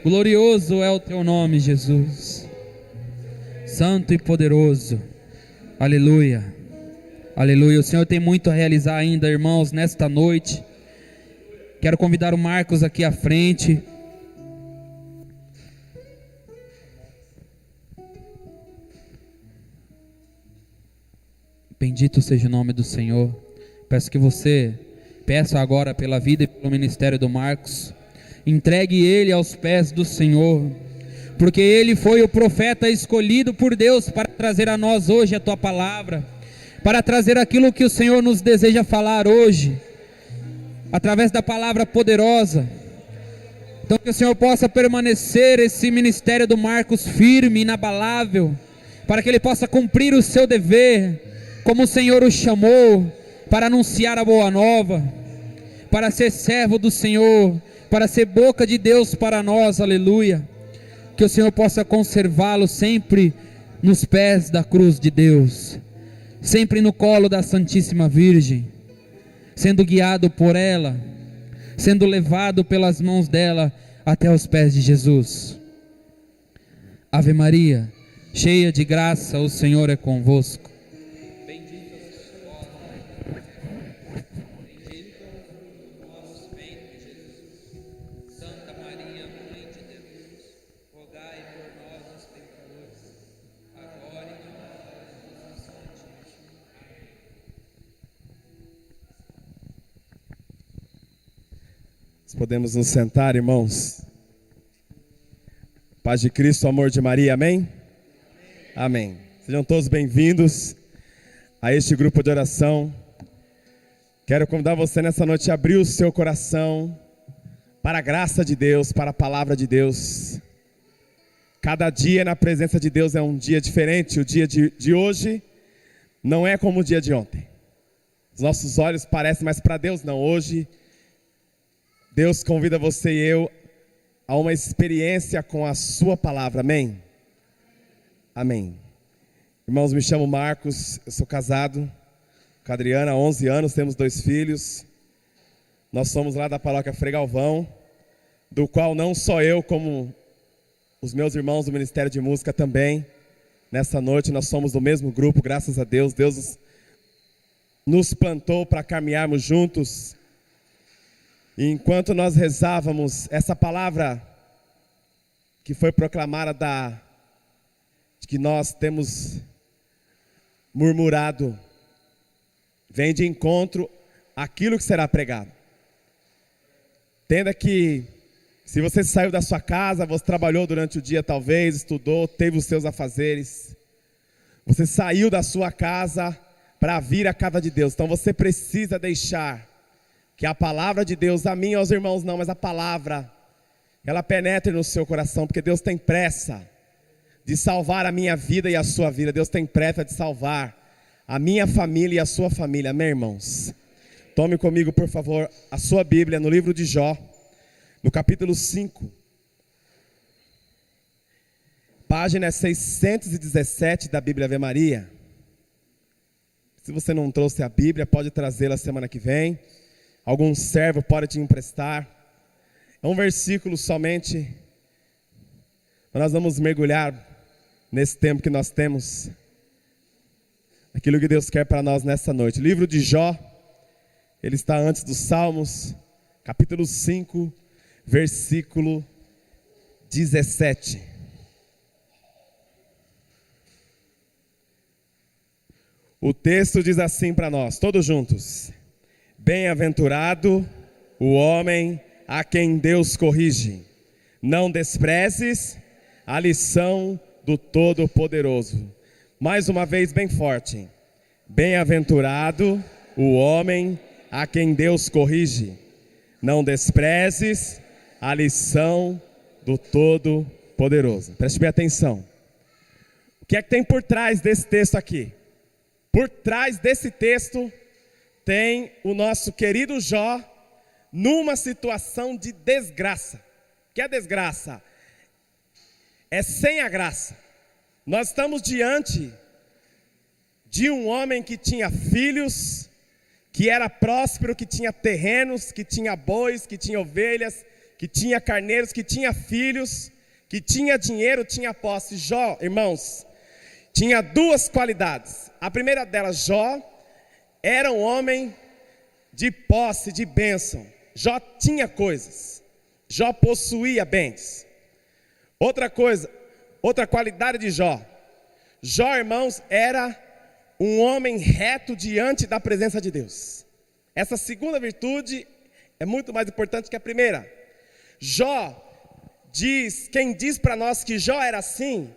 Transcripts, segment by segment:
Glorioso é o teu nome, Jesus. Santo e poderoso. Aleluia. Aleluia. O Senhor tem muito a realizar ainda, irmãos, nesta noite. Quero convidar o Marcos aqui à frente. Bendito seja o nome do Senhor. Peço agora pela vida e pelo ministério do Marcos. Entregue ele aos pés do Senhor, porque ele foi o profeta escolhido por Deus para trazer a nós hoje a tua palavra, para trazer aquilo que o Senhor nos deseja falar hoje, através da palavra poderosa. Então que o Senhor possa permanecer esse ministério do Marcos firme, inabalável, para que ele possa cumprir o seu dever, como o Senhor o chamou, para anunciar a boa nova, para ser servo do Senhor, para ser boca de Deus para nós, aleluia. Que o Senhor possa conservá-lo sempre nos pés da cruz de Deus, sempre no colo da Santíssima Virgem, sendo guiado por ela, sendo levado pelas mãos dela até os pés de Jesus. Ave Maria, cheia de graça, o Senhor é convosco. Podemos nos sentar, irmãos. Paz de Cristo, amor de Maria, amém? Amém. Sejam todos bem-vindos a este grupo de oração. Quero convidar você nessa noite a abrir o seu coração para a graça de Deus, para a palavra de Deus. Cada dia na presença de Deus é um dia diferente. O dia de hoje não é como o dia de ontem. Os nossos olhos parecem, mas para Deus não. Hoje Deus convida você e eu a uma experiência com a sua palavra, amém? Amém. Irmãos, me chamo Marcos, eu sou casado com a Adriana há 11 anos, temos 2 filhos. Nós somos lá da paróquia Frei Galvão, do qual não só eu, como os meus irmãos do Ministério de Música também. Nessa noite nós somos do mesmo grupo, graças a Deus. Deus nos plantou para caminharmos juntos. E enquanto nós rezávamos essa palavra que foi proclamada de que nós temos murmurado, vem de encontro àquilo que será pregado. Entenda que se você saiu da sua casa, você trabalhou durante o dia talvez, estudou, teve os seus afazeres. Você saiu da sua casa para vir à casa de Deus. Então você precisa deixar que a palavra de Deus, a mim e aos irmãos não, mas a palavra, ela penetre no seu coração, porque Deus tem pressa de salvar a minha vida e a sua vida. Deus tem pressa de salvar a minha família e a sua família, amém, irmãos? Tome comigo, por favor, a sua Bíblia no livro de Jó, no capítulo 5, página 617 da Bíblia Ave Maria. Se você não trouxe a Bíblia, pode trazê-la semana que vem. Algum servo pode te emprestar. É um versículo somente. Nós vamos mergulhar nesse tempo que nós temos, aquilo que Deus quer para nós nessa noite. Livro de Jó, ele está antes dos Salmos, capítulo 5, versículo 17. O texto diz assim para nós, todos juntos: bem-aventurado o homem a quem Deus corrige. Não desprezes a lição do Todo-Poderoso. Mais uma vez bem forte. Bem-aventurado o homem a quem Deus corrige. Não desprezes a lição do Todo-Poderoso. Preste bem atenção. O que é que tem por trás desse texto aqui? Por trás desse texto tem o nosso querido Jó numa situação de desgraça. O que é desgraça? É sem a graça. Nós estamos diante de um homem que tinha filhos, que era próspero, que tinha terrenos, que tinha bois, que tinha ovelhas, que tinha carneiros, que tinha filhos, que tinha dinheiro, tinha posse. Jó, irmãos, tinha duas qualidades. A primeira delas, Jó era um homem de posse, de bênção. Jó tinha coisas. Jó possuía bens. Outra coisa, outra qualidade de Jó. Jó, irmãos, era um homem reto diante da presença de Deus. Essa segunda virtude é muito mais importante que a primeira. Jó diz, quem diz para nós que Jó era assim,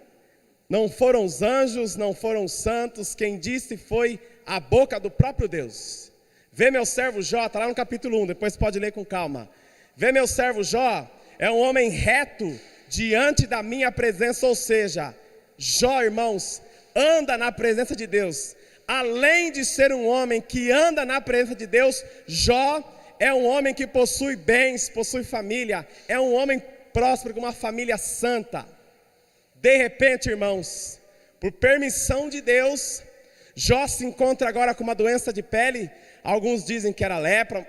não foram os anjos, não foram os santos, quem disse foi a boca do próprio Deus. Vê meu servo Jó, está lá no capítulo 1, depois pode ler com calma. Vê meu servo Jó, é um homem reto diante da minha presença, ou seja, Jó, irmãos, anda na presença de Deus. Além de ser um homem que anda na presença de Deus, Jó é um homem que possui bens, possui família, é um homem próspero com uma família santa. De repente, irmãos, por permissão de Deus, Jó se encontra agora com uma doença de pele. Alguns dizem que era lepra,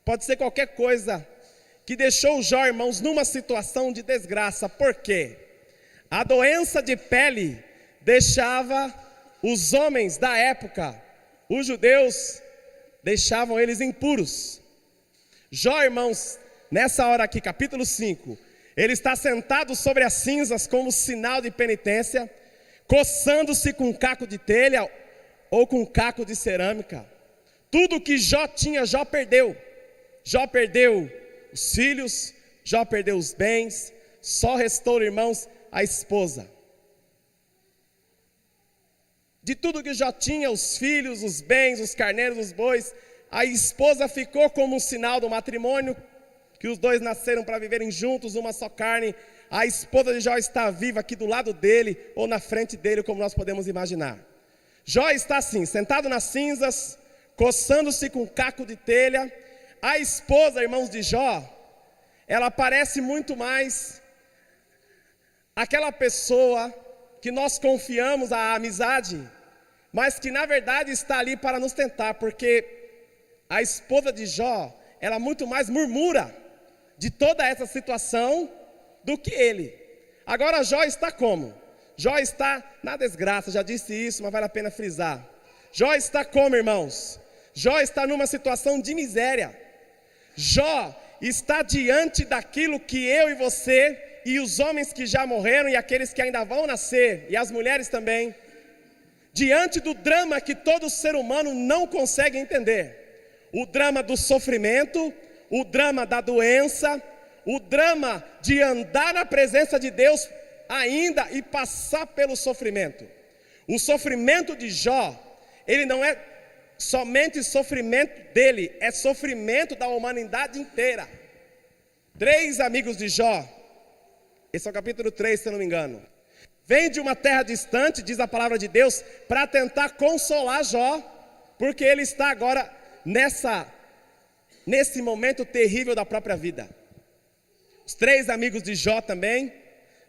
pode ser qualquer coisa, que deixou Jó, irmãos, numa situação de desgraça. Por quê? A doença de pele deixava os homens da época, os judeus, deixavam eles impuros. Jó, irmãos, nessa hora aqui, capítulo 5, ele está sentado sobre as cinzas como sinal de penitência, coçando-se com um caco de telha ou com um caco de cerâmica. Tudo que Jó tinha, Jó perdeu. Jó perdeu os filhos, Jó perdeu os bens, só restou, irmãos, a esposa. De tudo que Jó tinha, os filhos, os bens, os carneiros, os bois, a esposa ficou como um sinal do matrimônio, que os dois nasceram para viverem juntos, uma só carne. A esposa de Jó está viva aqui do lado dele, ou na frente dele, como nós podemos imaginar. Jó está assim, sentado nas cinzas, coçando-se com um caco de telha. A esposa, irmãos, de Jó, ela parece muito mais aquela pessoa que nós confiamos a amizade, mas que na verdade está ali para nos tentar, porque a esposa de Jó, ela muito mais murmura de toda essa situação do que ele. Agora Jó está como? Jó está na desgraça, já disse isso, mas vale a pena frisar. Jó está como, irmãos? Jó está numa situação de miséria. Jó está diante daquilo que eu e você, e os homens que já morreram, e aqueles que ainda vão nascer, e as mulheres também, diante do drama que todo ser humano não consegue entender. O drama do sofrimento, o drama da doença, o drama de andar na presença de Deus ainda e passar pelo sofrimento. O sofrimento de Jó, ele não é somente sofrimento dele, é sofrimento da humanidade inteira. 3 amigos de Jó, esse é o capítulo 3, se eu não me engano, vem de uma terra distante, diz a palavra de Deus, para tentar consolar Jó, porque ele está agora nesse momento terrível da própria vida. Os 3 amigos de Jó também,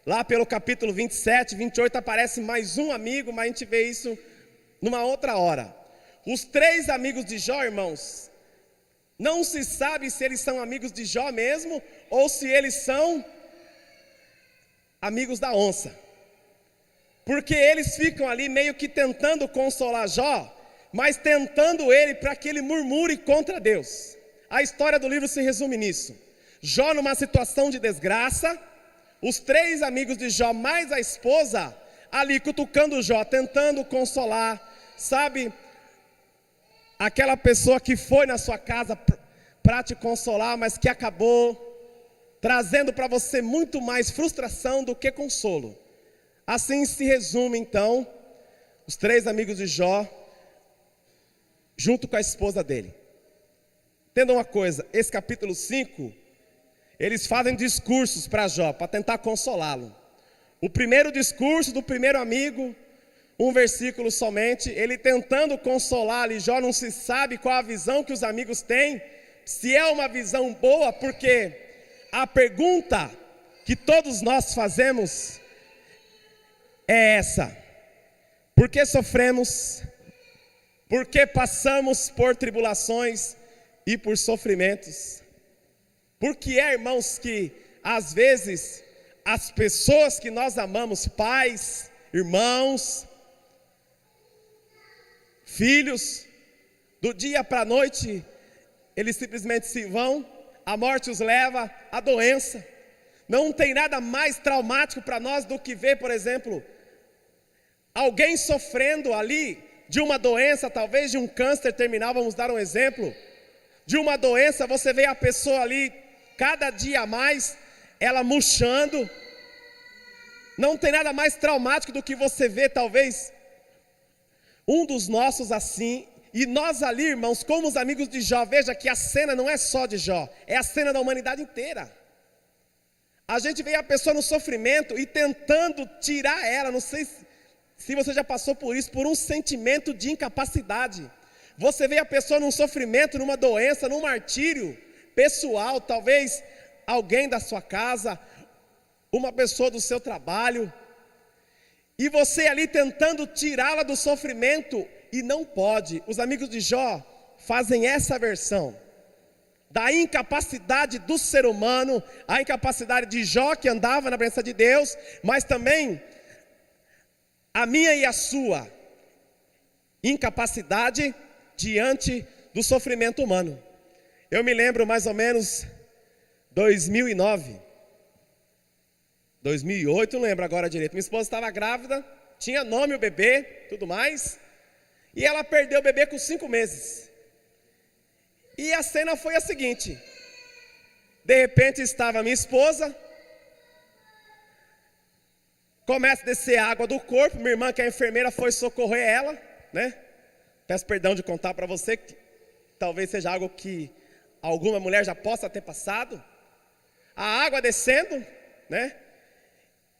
lá pelo capítulo 27, 28, aparece mais um amigo, mas a gente vê isso numa outra hora. Os 3 amigos de Jó, irmãos, não se sabe se eles são amigos de Jó mesmo, ou se eles são amigos da onça. Porque eles ficam ali meio que tentando consolar Jó, mas tentando ele para que ele murmure contra Deus. A história do livro se resume nisso. Jó numa situação de desgraça, os 3 amigos de Jó, mais a esposa, ali cutucando Jó, tentando consolar, sabe? Aquela pessoa que foi na sua casa para te consolar, mas que acabou trazendo para você muito mais frustração do que consolo. Assim se resume então, os 3 amigos de Jó, junto com a esposa dele. Entenda uma coisa, esse capítulo 5, eles fazem discursos para Jó, para tentar consolá-lo. O primeiro discurso do primeiro amigo, um versículo somente, ele tentando consolar ali Jó, não se sabe qual a visão que os amigos têm, se é uma visão boa, porque a pergunta que todos nós fazemos é essa: por que sofremos? Por que passamos por tribulações e por sofrimentos? Porque irmãos, que às vezes as pessoas que nós amamos, pais, irmãos, filhos, do dia para a noite, eles simplesmente se vão, a morte os leva, a doença. Não tem nada mais traumático para nós do que ver, por exemplo, alguém sofrendo ali de uma doença, talvez de um câncer terminal, vamos dar um exemplo. De uma doença, você vê a pessoa ali, cada dia a mais, ela murchando. Não tem nada mais traumático do que você ver, talvez, um dos nossos assim. E nós ali, irmãos, como os amigos de Jó, veja que a cena não é só de Jó, é a cena da humanidade inteira. A gente vê a pessoa no sofrimento e tentando tirar ela, não sei se você já passou por isso, por um sentimento de incapacidade. Você vê a pessoa num sofrimento, numa doença, num martírio pessoal, talvez alguém da sua casa, uma pessoa do seu trabalho, e você ali tentando tirá-la do sofrimento e não pode. Os amigos de Jó fazem essa versão da incapacidade do ser humano, a incapacidade de Jó que andava na presença de Deus, mas também a minha e a sua incapacidade diante do sofrimento humano. Eu me lembro mais ou menos 2009, 2008, não lembro agora direito. Minha esposa estava grávida, tinha nome o bebê, tudo mais, e ela perdeu o bebê com 5 meses. E a cena foi a seguinte: de repente estava minha esposa, começa a descer água do corpo, minha irmã que é enfermeira foi socorrer ela, né? Peço perdão de contar para você, que talvez seja algo que alguma mulher já possa ter passado. A água descendo, né?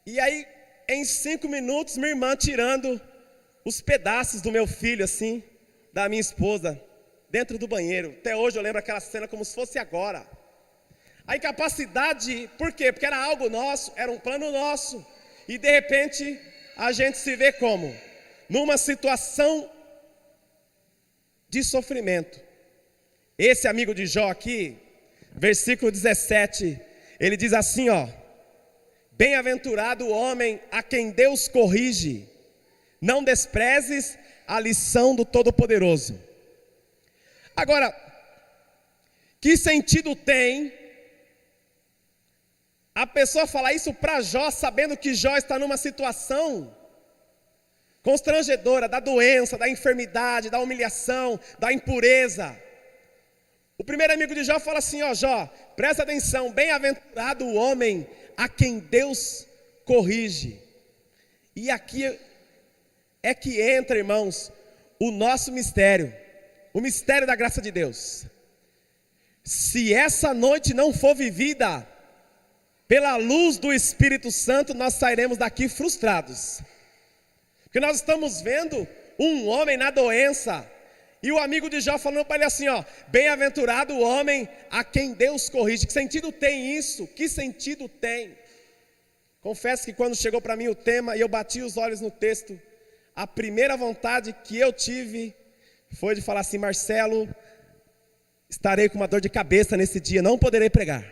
E aí, em 5 minutos, minha irmã tirando os pedaços do meu filho, assim, da minha esposa, dentro do banheiro. Até hoje eu lembro aquela cena como se fosse agora. A incapacidade, por quê? Porque era algo nosso, era um plano nosso. E de repente, a gente se vê como? Numa situação de sofrimento. Esse amigo de Jó aqui, versículo 17, ele diz assim, ó: bem-aventurado o homem a quem Deus corrige, não desprezes a lição do Todo-Poderoso. Agora, que sentido tem a pessoa falar isso para Jó, sabendo que Jó está numa situação constrangedora, da doença, da enfermidade, da humilhação, da impureza? O primeiro amigo de Jó fala assim, ó: Jó, presta atenção, bem-aventurado o homem a quem Deus corrige. E aqui é que entra, irmãos, o nosso mistério, o mistério da graça de Deus. Se essa noite não for vivida pela luz do Espírito Santo, nós sairemos daqui frustrados. Porque nós estamos vendo um homem na doença, e o amigo de Jó falando para ele assim, ó: bem-aventurado o homem a quem Deus corrige. Que sentido tem isso? Que sentido tem? Confesso que quando chegou para mim o tema e eu bati os olhos no texto, a primeira vontade que eu tive foi de falar assim: Marcelo, estarei com uma dor de cabeça nesse dia, não poderei pregar.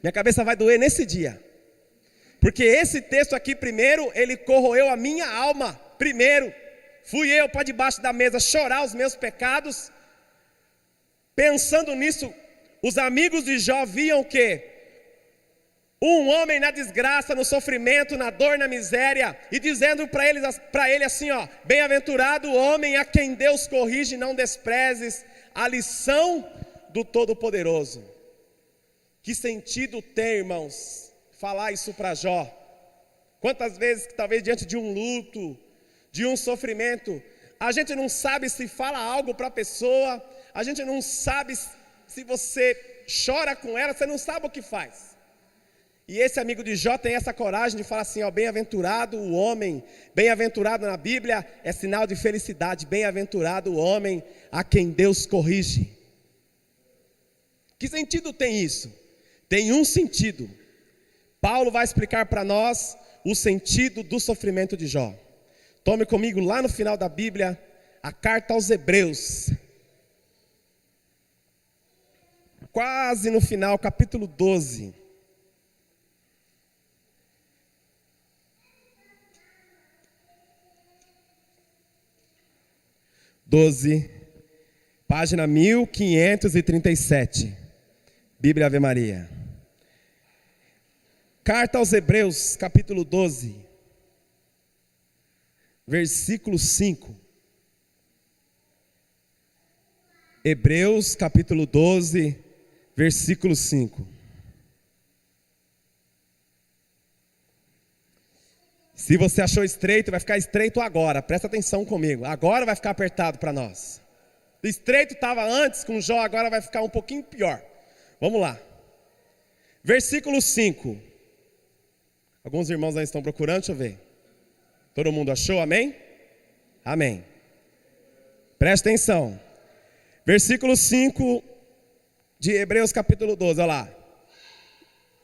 Minha cabeça vai doer nesse dia. Porque esse texto aqui, primeiro, ele corroeu a minha alma. Primeiro, fui eu para debaixo da mesa chorar os meus pecados. Pensando nisso, os amigos de Jó viam que um homem na desgraça, no sofrimento, na dor, na miséria, e dizendo para ele assim, ó: bem-aventurado o homem a quem Deus corrige, não desprezes a lição do Todo-Poderoso. Que sentido tem, irmãos, falar isso para Jó? Quantas vezes que talvez diante de um luto, de um sofrimento, a gente não sabe se fala algo para a pessoa, a gente não sabe se você chora com ela, você não sabe o que faz. E esse amigo de Jó tem essa coragem de falar assim, ó: bem-aventurado o homem, bem-aventurado na Bíblia é sinal de felicidade, bem-aventurado o homem a quem Deus corrige. Que sentido tem isso? Tem um sentido. Paulo vai explicar para nós o sentido do sofrimento de Jó. Tome comigo lá no final da Bíblia, a carta aos Hebreus. quase no final, capítulo 12. Página 1537, Bíblia Ave Maria. Carta aos Hebreus, capítulo 12, versículo 5. Hebreus, capítulo 12, versículo 5. Se você achou estreito, vai ficar estreito agora. Presta atenção comigo. Agora vai ficar apertado para nós. O estreito estava antes com Jó, agora vai ficar um pouquinho pior. Vamos lá. Versículo 5. Alguns irmãos aí estão procurando, deixa eu ver. Todo mundo achou? Amém? Amém. Presta atenção. Versículo 5 de Hebreus capítulo 12, olha lá.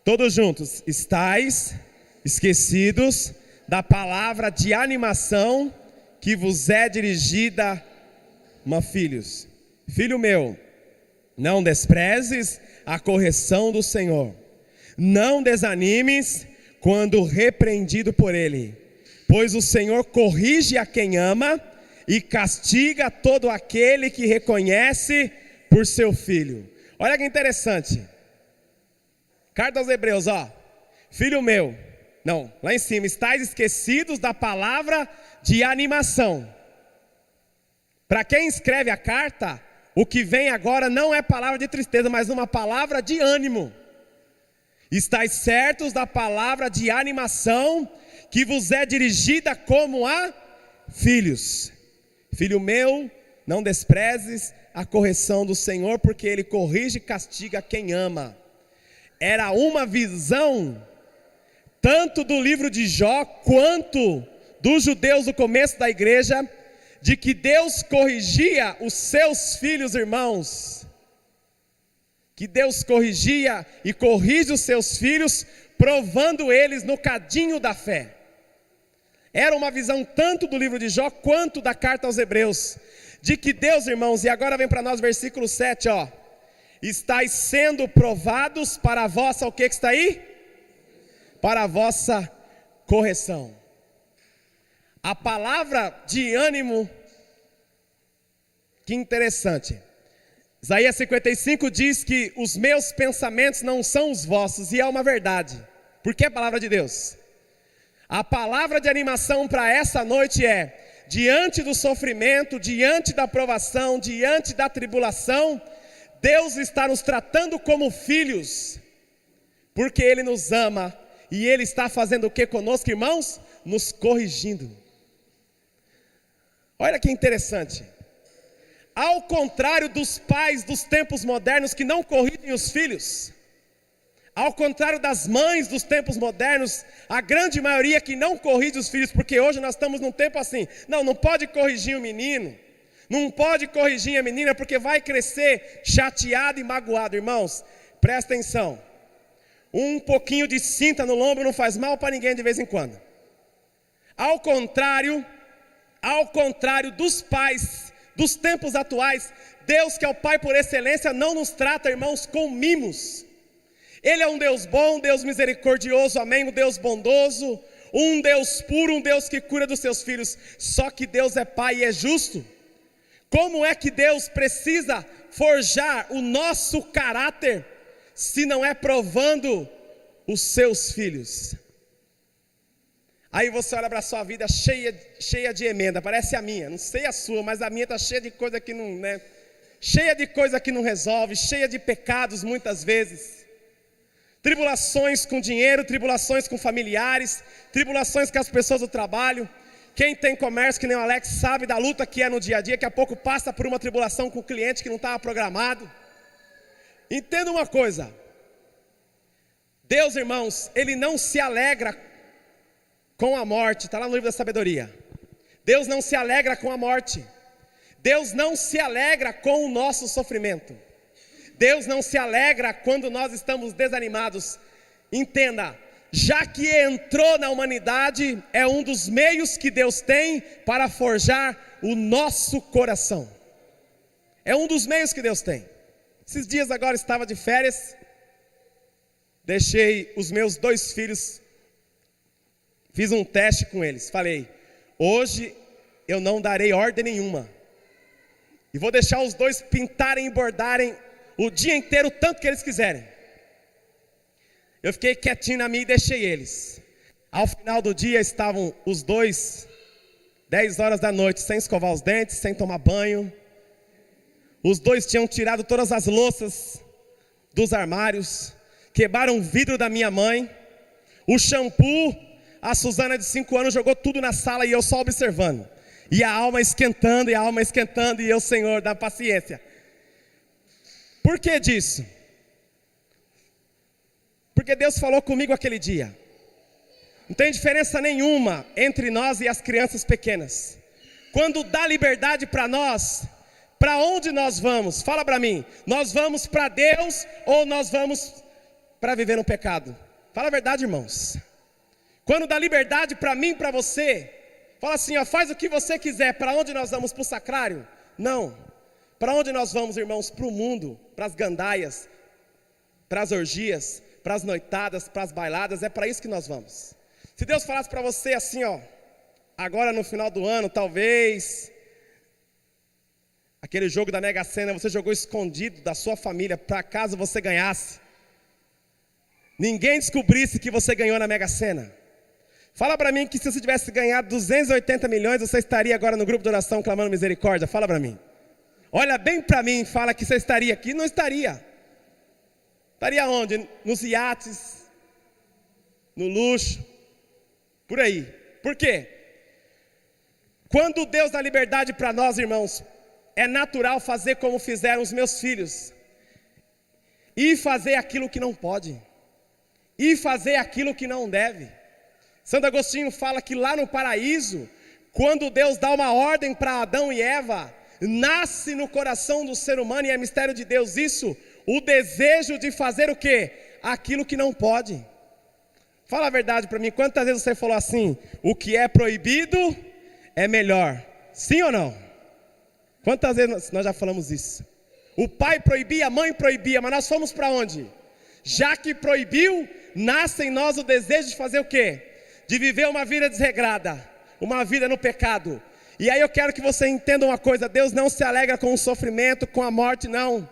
Todos juntos. Estais esquecidos da palavra de animação que vos é dirigida, filhos. Filho meu, não desprezes a correção do Senhor. Não desanimes quando repreendido por Ele. Pois o Senhor corrige a quem ama e castiga todo aquele que reconhece por seu filho. Olha que interessante. Carta aos Hebreus, ó. Filho meu, não, lá em cima, estáis esquecidos da palavra de animação. Para quem escreve a carta, o que vem agora não é palavra de tristeza, mas uma palavra de ânimo. Estáis certos da palavra de animação que vos é dirigida como a filhos. Filho meu, não desprezes a correção do Senhor, porque Ele corrige e castiga quem ama. Era uma visão tanto do livro de Jó, quanto dos judeus do começo da igreja, de que Deus corrigia os seus filhos, irmãos. Que Deus corrigia e corrige os seus filhos, provando eles no cadinho da fé. Era uma visão tanto do livro de Jó, quanto da carta aos Hebreus, de que Deus, irmãos, e agora vem para nós versículo 7, ó. Estais sendo provados para a vossa, o que está aí? Para a vossa correção. A palavra de ânimo, que interessante. Isaías 55 diz que os meus pensamentos não são os vossos, e é uma verdade, porque é a palavra de Deus. A palavra de animação para essa noite é: diante do sofrimento, diante da provação, diante da tribulação, Deus está nos tratando como filhos, porque Ele nos ama. E Ele está fazendo o que conosco, irmãos? Nos corrigindo. Olha que interessante. Ao contrário dos pais dos tempos modernos que não corrigem os filhos, ao contrário das mães dos tempos modernos, a grande maioria que não corrige os filhos, porque hoje nós estamos num tempo assim, não pode corrigir o menino, não pode corrigir a menina, porque vai crescer chateado e magoado. Irmãos, presta atenção. Um pouquinho de cinta no lombo não faz mal para ninguém de vez em quando. Ao contrário dos pais dos tempos atuais, Deus, que é o Pai por excelência, não nos trata, irmãos, com mimos. Ele é um Deus bom, um Deus misericordioso, amém, um Deus bondoso, um Deus puro, um Deus que cura dos seus filhos. Só que Deus é Pai e é justo. Como é que Deus precisa forjar o nosso caráter, se não é provando os seus filhos? Aí você olha para a sua vida cheia de emenda, parece a minha, não sei a sua, mas a minha está cheia de coisa que não, né? Cheia de coisa que não resolve, cheia de pecados muitas vezes. Tribulações com dinheiro, tribulações com familiares, tribulações com as pessoas do trabalho. Quem tem comércio, que nem o Alex, sabe da luta que é no dia a dia, que a pouco passa por uma tribulação com o cliente que não estava programado. Entenda uma coisa, Deus, irmãos, Ele não se alegra com a morte, está lá no livro da sabedoria. Deus não se alegra com a morte. Deus não se alegra com o nosso sofrimento. Deus não se alegra quando nós estamos desanimados. Entenda, já que entrou na humanidade, é um dos meios que Deus tem para forjar o nosso coração. É um dos meios que Deus tem. Esses dias agora estava de férias, deixei os meus 2 filhos, fiz um teste com eles. Falei, hoje eu não darei ordem nenhuma. E vou deixar os 2 pintarem e bordarem o dia inteiro, tanto que eles quiserem. Eu fiquei quietinho na minha e deixei eles. Ao final do dia estavam os 2, 10 horas da noite, sem escovar os dentes, sem tomar banho. Os 2 tinham tirado todas as louças dos armários, quebraram o vidro da minha mãe, o shampoo, a Suzana de 5 anos jogou tudo na sala e eu só observando. E a alma esquentando, e eu, Senhor, dá paciência. Por que disso? Porque Deus falou comigo aquele dia. Não tem diferença nenhuma entre nós e as crianças pequenas. Quando dá liberdade para nós, para onde nós vamos? Fala para mim, nós vamos para Deus ou nós vamos para viver no pecado? Fala a verdade, irmãos. Quando dá liberdade para mim e para você, fala assim, ó, faz o que você quiser. Para onde nós vamos? Para o sacrário? Não. Para onde nós vamos, irmãos? Para o mundo, para as gandaias, para as orgias, para as noitadas, para as bailadas. É para isso que nós vamos. Se Deus falasse para você assim, ó, agora no final do ano, talvez, aquele jogo da Mega Sena, você jogou escondido da sua família, para caso você ganhasse, ninguém descobrisse que você ganhou na Mega Sena. Fala para mim que se você tivesse ganhado 280 milhões, você estaria agora no grupo de oração clamando misericórdia. Fala para mim. Olha bem para mim e fala que você estaria aqui. Não estaria. Estaria onde? Nos iates, no luxo, por aí. Por quê? Quando Deus dá liberdade para nós, irmãos, é natural fazer como fizeram os meus filhos. E fazer aquilo que não pode. E fazer aquilo que não deve. Santo Agostinho fala que lá no paraíso, quando Deus dá uma ordem para Adão e Eva, nasce no coração do ser humano, e é mistério de Deus isso, o desejo de fazer o quê? Aquilo que não pode. Fala a verdade para mim, quantas vezes você falou assim, o que é proibido é melhor? Sim ou não? Quantas vezes nós já falamos isso? O pai proibia, a mãe proibia, mas nós fomos para onde? Já que proibiu, nasce em nós o desejo de fazer o quê? De viver uma vida desregrada, uma vida no pecado. E aí eu quero que você entenda uma coisa, Deus não se alegra com o sofrimento, com a morte, não.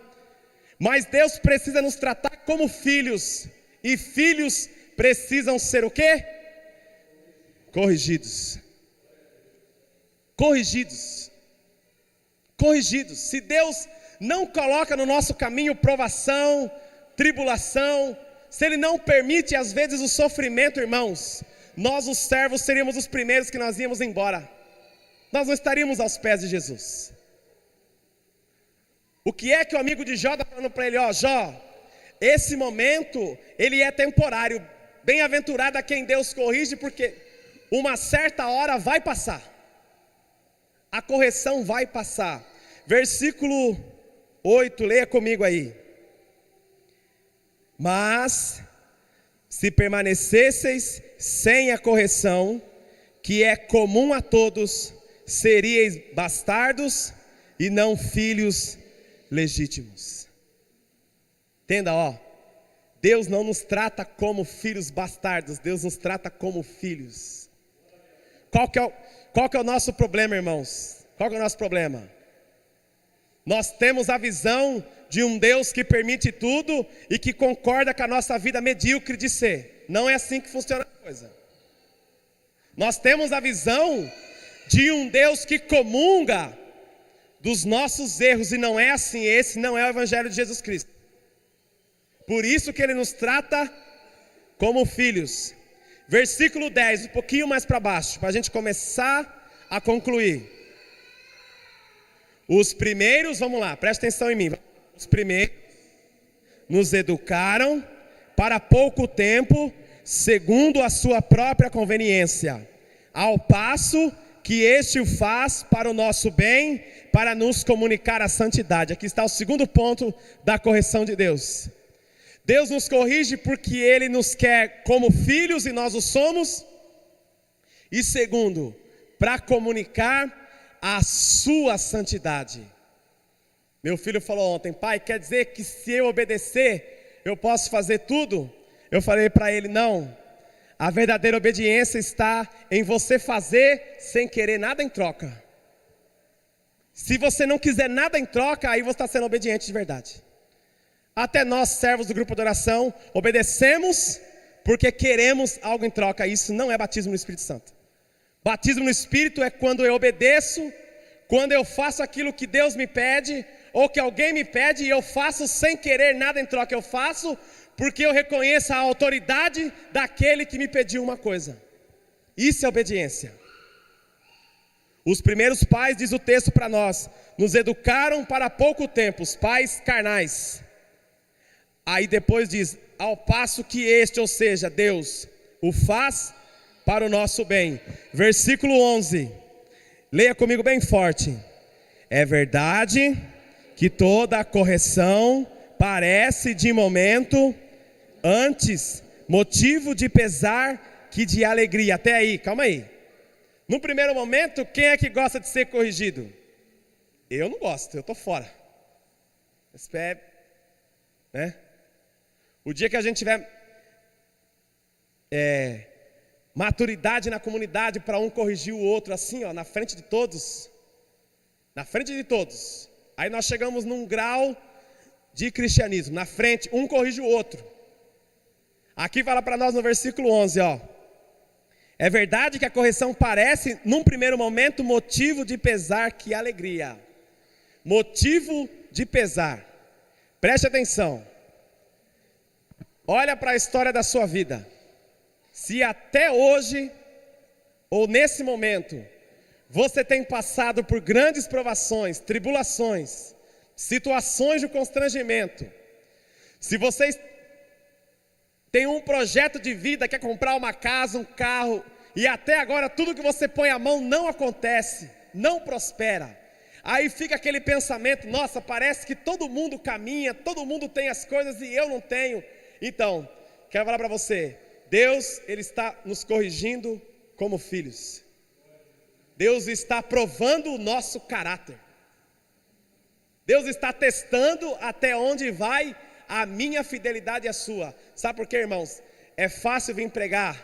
Mas Deus precisa nos tratar como filhos. E filhos precisam ser o quê? Corrigidos. Corrigidos. Corrigidos. Se Deus não coloca no nosso caminho provação, tribulação, se Ele não permite às vezes o sofrimento, irmãos, nós os servos seríamos os primeiros que nós íamos embora. Nós não estaríamos aos pés de Jesus. O que é que o amigo de Jó está falando para ele? Ó, Jó, esse momento, ele é temporário. Bem-aventurado a quem Deus corrige, porque uma certa hora vai passar. A correção vai passar. Versículo 8, leia comigo aí. Mas, se permanecesseis sem a correção, que é comum a todos, seríeis bastardos e não filhos legítimos. Entenda, ó, Deus não nos trata como filhos bastardos, Deus nos trata como filhos. Qual que é o nosso problema, irmãos? Qual que é o nosso problema? Nós temos a visão de um Deus que permite tudo e que concorda com a nossa vida medíocre de ser. Não é assim que funciona a coisa. Nós temos a visão de um Deus que comunga dos nossos erros, e não é assim. Esse não é o Evangelho de Jesus Cristo. Por isso que Ele nos trata como filhos. Versículo 10, um pouquinho mais para baixo, para a gente começar a concluir. Os primeiros, vamos lá, presta atenção em mim. Os primeiros nos educaram para pouco tempo, segundo a sua própria conveniência, ao passo que este o faz para o nosso bem, para nos comunicar a santidade. Aqui está o segundo ponto da correção de Deus. Deus nos corrige porque Ele nos quer como filhos e nós o somos. E segundo, para comunicar a sua santidade. Meu filho falou ontem: pai, quer dizer que se eu obedecer, eu posso fazer tudo? Eu falei para ele: não. A verdadeira obediência está em você fazer sem querer nada em troca. Se você não quiser nada em troca, aí você está sendo obediente de verdade. Até nós, servos do grupo de oração, obedecemos porque queremos algo em troca. Isso não é batismo no Espírito Santo. Batismo no Espírito é quando eu obedeço, quando eu faço aquilo que Deus me pede, ou que alguém me pede e eu faço sem querer nada em troca. Eu faço porque eu reconheço a autoridade daquele que me pediu uma coisa. Isso é obediência. Os primeiros pais, diz o texto para nós, nos educaram para pouco tempo, os pais carnais. Aí depois diz: ao passo que este, ou seja, Deus, o faz para o nosso bem. Versículo 11, leia comigo bem forte. É verdade que toda a correção parece de momento, antes motivo de pesar que de alegria. Até aí, calma aí. No primeiro momento, quem é que gosta de ser corrigido? Eu não gosto, eu estou fora. Espere, né? O dia que a gente tiver maturidade na comunidade para um corrigir o outro assim, ó, na frente de todos. Na frente de todos. Aí nós chegamos num grau de cristianismo. Na frente, um corrige o outro. Aqui fala para nós no versículo 11, ó. É verdade que a correção parece, num primeiro momento, motivo de pesar que alegria. Motivo de pesar. Preste atenção. Olha para a história da sua vida. Se até hoje, ou nesse momento, você tem passado por grandes provações, tribulações, situações de constrangimento. Se vocês têm um projeto de vida, quer comprar uma casa, um carro, e até agora tudo que você põe a mão não acontece, não prospera. Aí fica aquele pensamento: nossa, parece que todo mundo caminha, todo mundo tem as coisas e eu não tenho. Então, quero falar para você, Deus, Ele está nos corrigindo como filhos. Deus está provando o nosso caráter. Deus está testando até onde vai a minha fidelidade e a sua. Sabe por quê, irmãos? É fácil vir pregar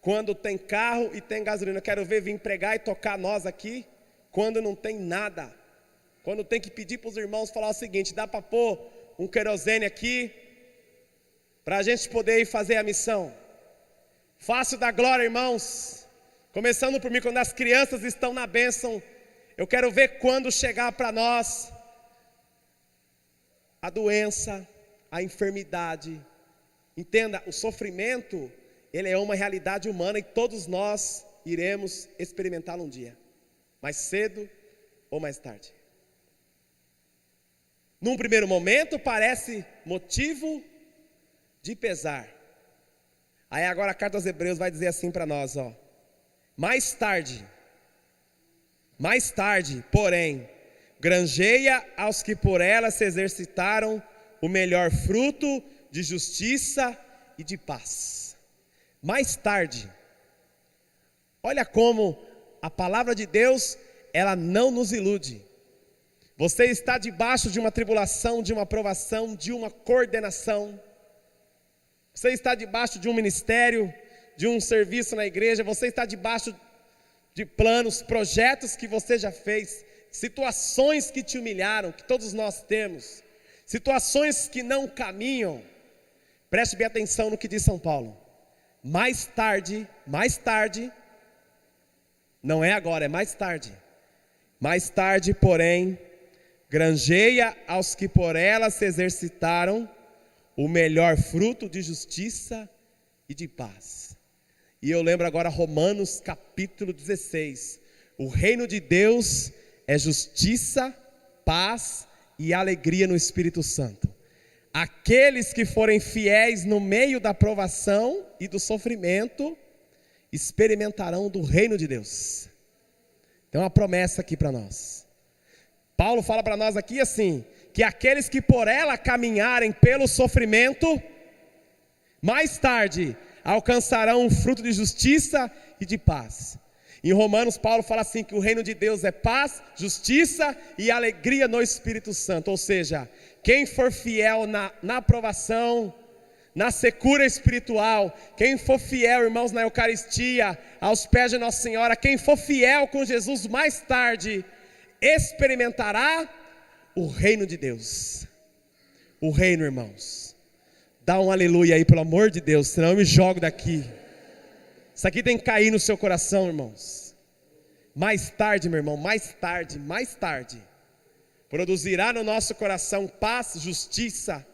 quando tem carro e tem gasolina. Eu quero ver vir pregar e tocar nós aqui quando não tem nada. Quando tem que pedir para os irmãos falar o seguinte: dá para pôr um querosene aqui para a gente poder ir fazer a missão. Fácil dar glória, irmãos. Começando por mim, quando as crianças estão na bênção, eu quero ver quando chegar para nós a doença, a enfermidade. Entenda, o sofrimento, ele é uma realidade humana e todos nós iremos experimentá-lo um dia, mais cedo ou mais tarde. Num primeiro momento parece motivo de pesar. Aí agora a carta aos Hebreus vai dizer assim para nós, ó: mais tarde, porém, granjeia aos que por ela se exercitaram o melhor fruto de justiça e de paz. Mais tarde. Olha como a palavra de Deus, ela não nos ilude. Você está debaixo de uma tribulação, de uma provação, de uma coordenação. Você está debaixo de um ministério, de um serviço na igreja. Você está debaixo de planos, projetos que você já fez, situações que te humilharam, que todos nós temos, situações que não caminham. Preste bem atenção no que diz São Paulo. Mais tarde, não é agora, é mais tarde. Mais tarde, porém, granjeia aos que por ela se exercitaram o melhor fruto de justiça e de paz. E eu lembro agora Romanos capítulo 16. O reino de Deus é justiça, paz e alegria no Espírito Santo. Aqueles que forem fiéis no meio da provação e do sofrimento, experimentarão do reino de Deus. Tem uma promessa aqui para nós. Paulo fala para nós aqui assim, que aqueles que por ela caminharem pelo sofrimento, mais tarde alcançarão um fruto de justiça e de paz. Em Romanos, Paulo fala assim, que o reino de Deus é paz, justiça e alegria no Espírito Santo. Ou seja, quem for fiel na aprovação, na secura espiritual, quem for fiel, irmãos, na Eucaristia, aos pés de Nossa Senhora, quem for fiel com Jesus mais tarde, experimentará o reino de Deus. O reino, irmãos. Dá um aleluia aí, pelo amor de Deus, senão eu me jogo daqui. Isso aqui tem que cair no seu coração, irmãos. Mais tarde, meu irmão, mais tarde, produzirá no nosso coração paz, justiça.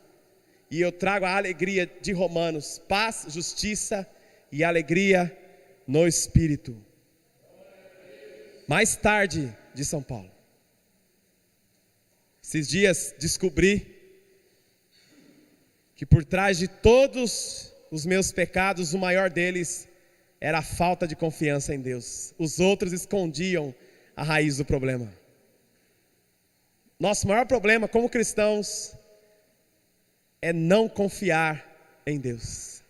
E eu trago a alegria de Romanos, paz, justiça e alegria no Espírito. Mais tarde, de São Paulo. Esses dias descobri que por trás de todos os meus pecados, o maior deles era a falta de confiança em Deus. Os outros escondiam a raiz do problema. Nosso maior problema como cristãos é não confiar em Deus.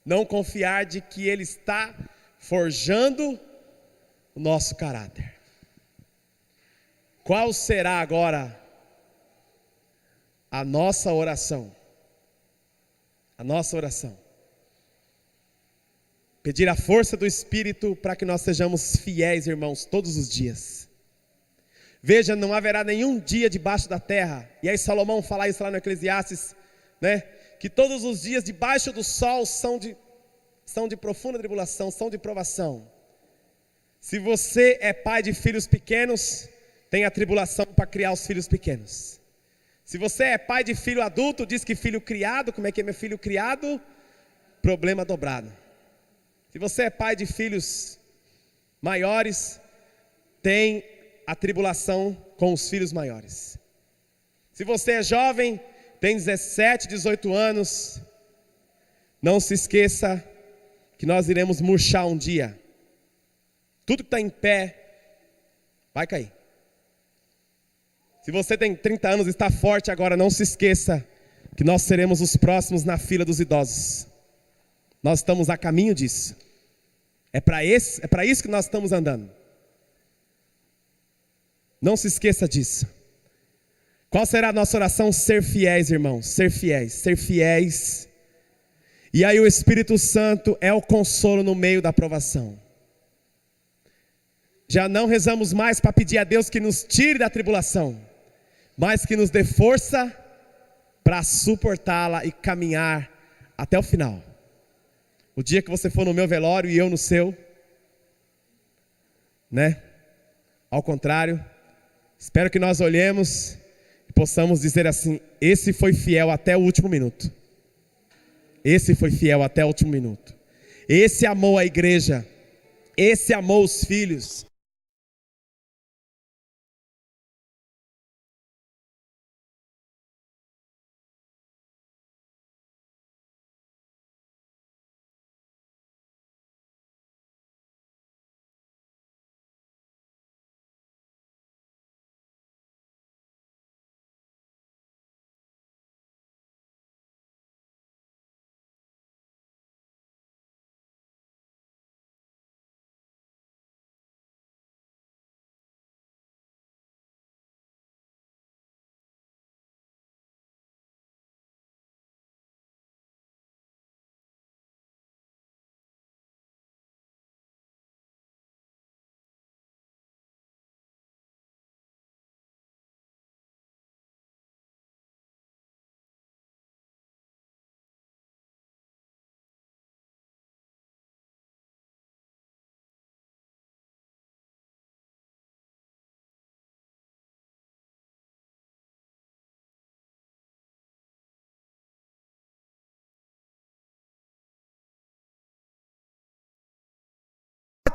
Não confiar de que Ele está forjando o nosso caráter. Qual será agora a nossa oração? A nossa oração. Pedir a força do Espírito para que nós sejamos fiéis, irmãos, todos os dias. Veja, não haverá nenhum dia debaixo da terra. E aí Salomão fala isso lá no Eclesiastes, né? Que todos os dias debaixo do sol são de profunda tribulação, são de provação. Se você é pai de filhos pequenos, tem a tribulação para criar os filhos pequenos. Se você é pai de filho adulto, diz que filho criado, como é que é meu filho criado? Problema dobrado. Se você é pai de filhos maiores, tem a tribulação com os filhos maiores. Se você é jovem, tem 17, 18 anos, não se esqueça que nós iremos murchar um dia. Tudo que está em pé vai cair. Se você tem 30 anos e está forte agora, não se esqueça que nós seremos os próximos na fila dos idosos. Nós estamos a caminho disso. É para isso que nós estamos andando. Não se esqueça disso. Qual será a nossa oração? Ser fiéis, irmãos. Ser fiéis, ser fiéis. E aí o Espírito Santo é o consolo no meio da provação. Já não rezamos mais para pedir a Deus que nos tire da tribulação, mas que nos dê força para suportá-la e caminhar até o final. O dia que você for no meu velório e eu no seu, né? Ao contrário, espero que nós olhemos e possamos dizer assim: esse foi fiel até o último minuto. Esse foi fiel até o último minuto. Esse amou a igreja. Esse amou os filhos.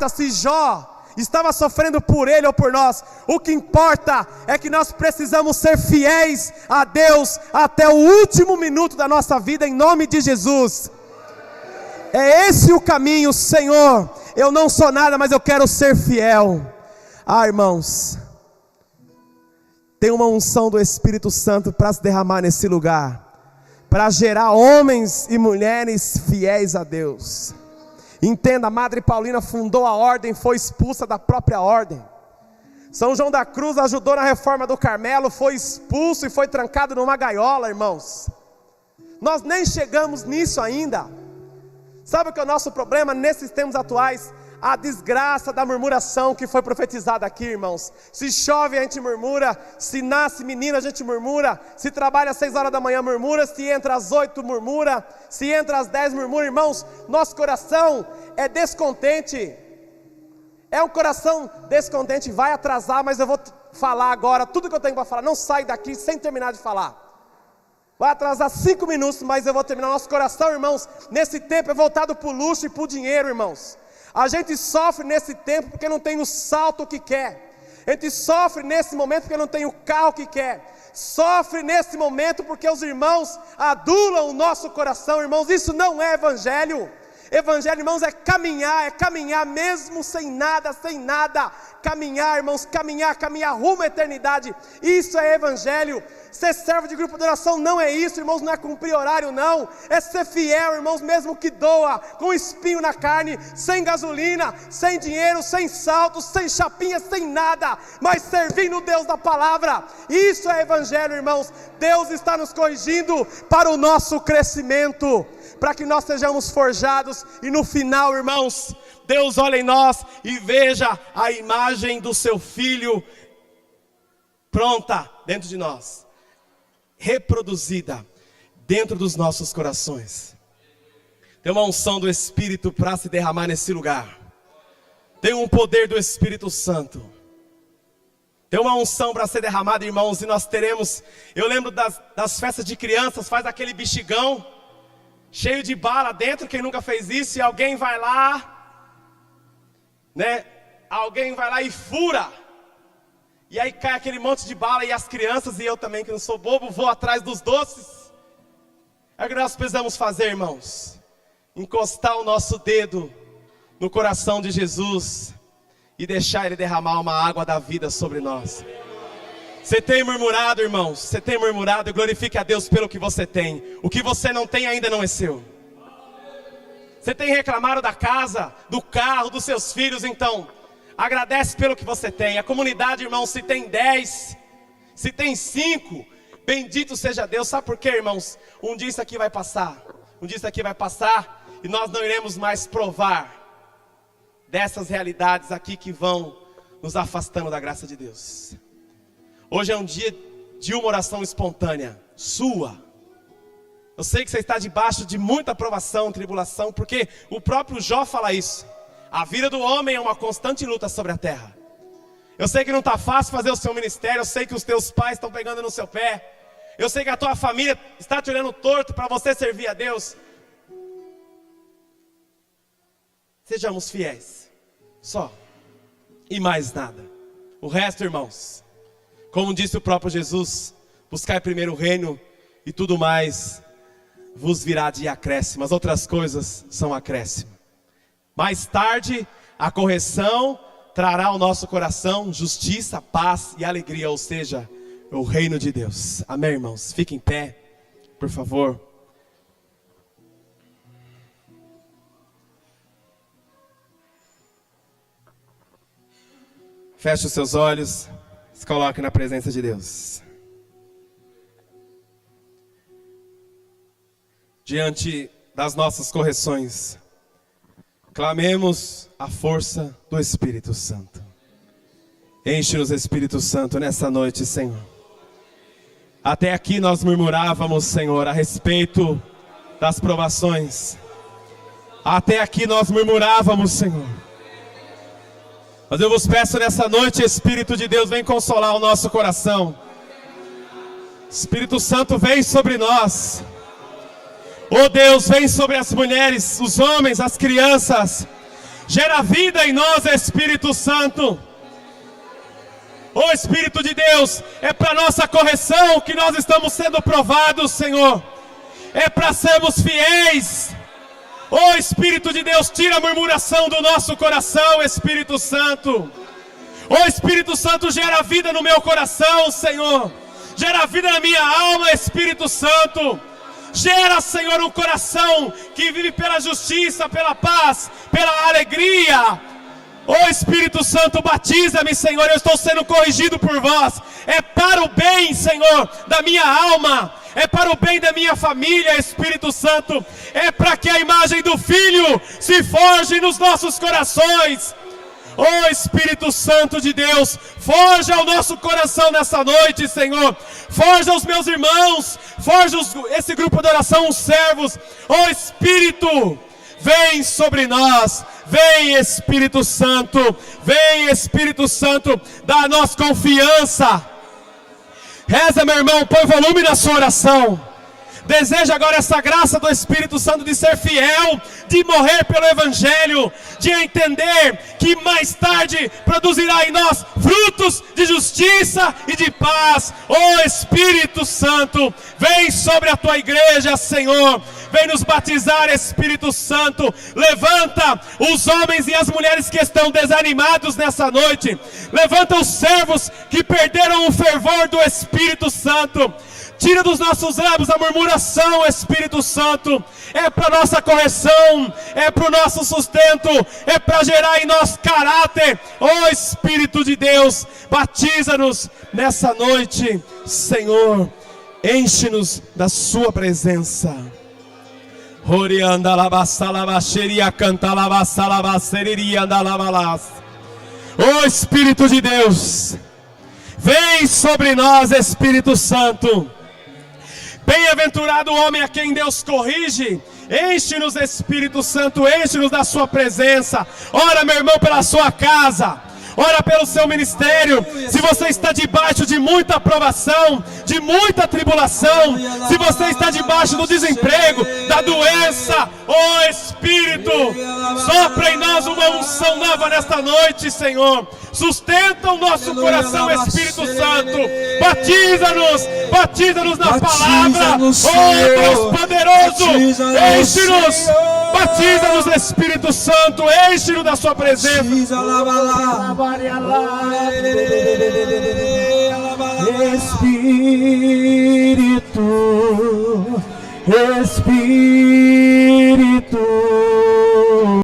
Se Jó estava sofrendo por ele ou por nós, o que importa é que nós precisamos ser fiéis a Deus até o último minuto da nossa vida, em nome de Jesus. É esse o caminho. Senhor, eu não sou nada, mas eu quero ser fiel. Irmãos, tem uma unção do Espírito Santo para se derramar nesse lugar, para gerar homens e mulheres fiéis a Deus. Entenda, a Madre Paulina fundou a ordem, foi expulsa da própria ordem. São João da Cruz ajudou na reforma do Carmelo, foi expulso e foi trancado numa gaiola, irmãos. Nós nem chegamos nisso ainda. Sabe o que é o nosso problema nesses tempos atuais? A desgraça da murmuração que foi profetizada aqui, irmãos. Se chove a gente murmura, se nasce menina a gente murmura, se trabalha às 6 horas da manhã murmura, se entra às 8 murmura, se entra às 10 murmura, irmãos. Nosso coração é descontente, é um coração descontente, vai atrasar, mas eu vou falar agora tudo que eu tenho para falar, não sai daqui sem terminar de falar. Vai atrasar 5 minutos, mas eu vou terminar. Nosso coração, irmãos, nesse tempo é voltado para o luxo e para o dinheiro, irmãos. A gente sofre nesse tempo porque não tem o salto que quer. A gente sofre nesse momento porque não tem o carro que quer. Sofre nesse momento porque os irmãos adulam o nosso coração, irmãos. Isso não é evangelho. Evangelho, irmãos, é caminhar mesmo sem nada, caminhar, irmãos, caminhar rumo à eternidade. Isso é evangelho. Ser servo de grupo de oração não é isso, irmãos, não é cumprir horário não, é ser fiel, irmãos, mesmo que doa, com espinho na carne, sem gasolina, sem dinheiro, sem saltos, sem chapinha, sem nada, mas servindo o Deus da palavra. Isso é evangelho, irmãos. Deus está nos corrigindo para o nosso crescimento, para que nós sejamos forjados, e no final, irmãos, Deus olha em nós e veja a imagem do seu Filho pronta dentro de nós, reproduzida dentro dos nossos corações. Tem uma unção do Espírito para se derramar nesse lugar. Tem um poder do Espírito Santo. Tem uma unção para ser derramada, irmãos, e nós teremos, eu lembro das festas de crianças, faz aquele bexigão cheio de bala dentro, quem nunca fez isso, e alguém vai lá, né? Alguém vai lá e fura. E aí cai aquele monte de bala, e as crianças, e eu também que não sou bobo, vou atrás dos doces. É o que nós precisamos fazer, irmãos. Encostar o nosso dedo no coração de Jesus e deixar Ele derramar uma água da vida sobre nós. Você tem murmurado, irmãos? Você tem murmurado? Glorifique a Deus pelo que você tem. O que você não tem ainda não é seu. Você tem reclamado da casa, do carro, dos seus filhos, então agradece pelo que você tem. A comunidade, irmãos, se tem 10, se tem 5, bendito seja Deus. Sabe por quê, irmãos? Um dia isso aqui vai passar. Um dia isso aqui vai passar e nós não iremos mais provar dessas realidades aqui que vão nos afastando da graça de Deus. Hoje é um dia de uma oração espontânea, sua. Eu sei que você está debaixo de muita provação, tribulação, porque o próprio Jó fala isso. A vida do homem é uma constante luta sobre a terra. Eu sei que não está fácil fazer o seu ministério. Eu sei que os teus pais estão pegando no seu pé. Eu sei que a tua família está te olhando torto para você servir a Deus. Sejamos fiéis. Só. E mais nada. O resto, irmãos, como disse o próprio Jesus, buscai primeiro o reino e tudo mais vos virá de acréscimo. As outras coisas são acréscimo. Mais tarde, a correção trará ao nosso coração justiça, paz e alegria, ou seja, o reino de Deus. Amém, irmãos? Fiquem em pé, por favor. Feche os seus olhos, se coloque na presença de Deus. Diante das nossas correções, clamemos a força do Espírito Santo. Enche-nos, Espírito Santo, nessa noite, Senhor. Até aqui nós murmurávamos, Senhor, a respeito das provações. Até aqui nós murmurávamos, Senhor. Mas eu vos peço nessa noite, Espírito de Deus, vem consolar o nosso coração. Espírito Santo, vem sobre nós. Oh Deus, vem sobre as mulheres, os homens, as crianças. Gera vida em nós, Espírito Santo. Oh Espírito de Deus, é para nossa correção que nós estamos sendo provados, Senhor. É para sermos fiéis. Oh Espírito de Deus, tira a murmuração do nosso coração, Espírito Santo. Oh Espírito Santo, gera vida no meu coração, Senhor. Gera vida na minha alma, Espírito Santo. Gera, Senhor, um coração que vive pela justiça, pela paz, pela alegria. Ô Espírito Santo, batiza-me, Senhor, eu estou sendo corrigido por vós. É para o bem, Senhor, da minha alma. É para o bem da minha família, Espírito Santo. É para que a imagem do Filho se forje nos nossos corações. Ô Espírito Santo de Deus, forja o nosso coração nessa noite, Senhor. Forja os meus irmãos, forja esse grupo de oração, os servos. Ô Espírito, vem sobre nós. Vem Espírito Santo, vem Espírito Santo, dá-nos confiança. Reza, meu irmão, põe volume na sua oração. Deseja agora essa graça do Espírito Santo de ser fiel, de morrer pelo Evangelho, de entender que mais tarde produzirá em nós frutos de justiça e de paz. Ó Espírito Santo, vem sobre a tua igreja, Senhor. Vem nos batizar, Espírito Santo. Levanta os homens e as mulheres que estão desanimados nessa noite. Levanta os servos que perderam o fervor do Espírito Santo. Tira dos nossos lábios a murmuração, Espírito Santo. É para nossa correção, é para o nosso sustento, é para gerar em nós caráter. Ó Espírito de Deus, batiza-nos nessa noite, Senhor. Enche-nos da sua presença. Ó Espírito de Deus, vem sobre nós, Espírito Santo. Bem-aventurado o homem a quem Deus corrige. Enche-nos, Espírito Santo, enche-nos da sua presença. Ora, meu irmão, pela sua casa. Ora pelo seu ministério. Se você está debaixo de muita aprovação, de muita tribulação, se você está debaixo do desemprego, da doença, ó Espírito, sopra em nós uma unção nova nesta noite, Senhor. Sustenta o nosso coração, Espírito Santo. Batiza-nos, batiza-nos na palavra. Ó Deus poderoso, enche-nos. Batiza-nos, Espírito Santo, enche-nos da sua presença. Espírito, Espírito.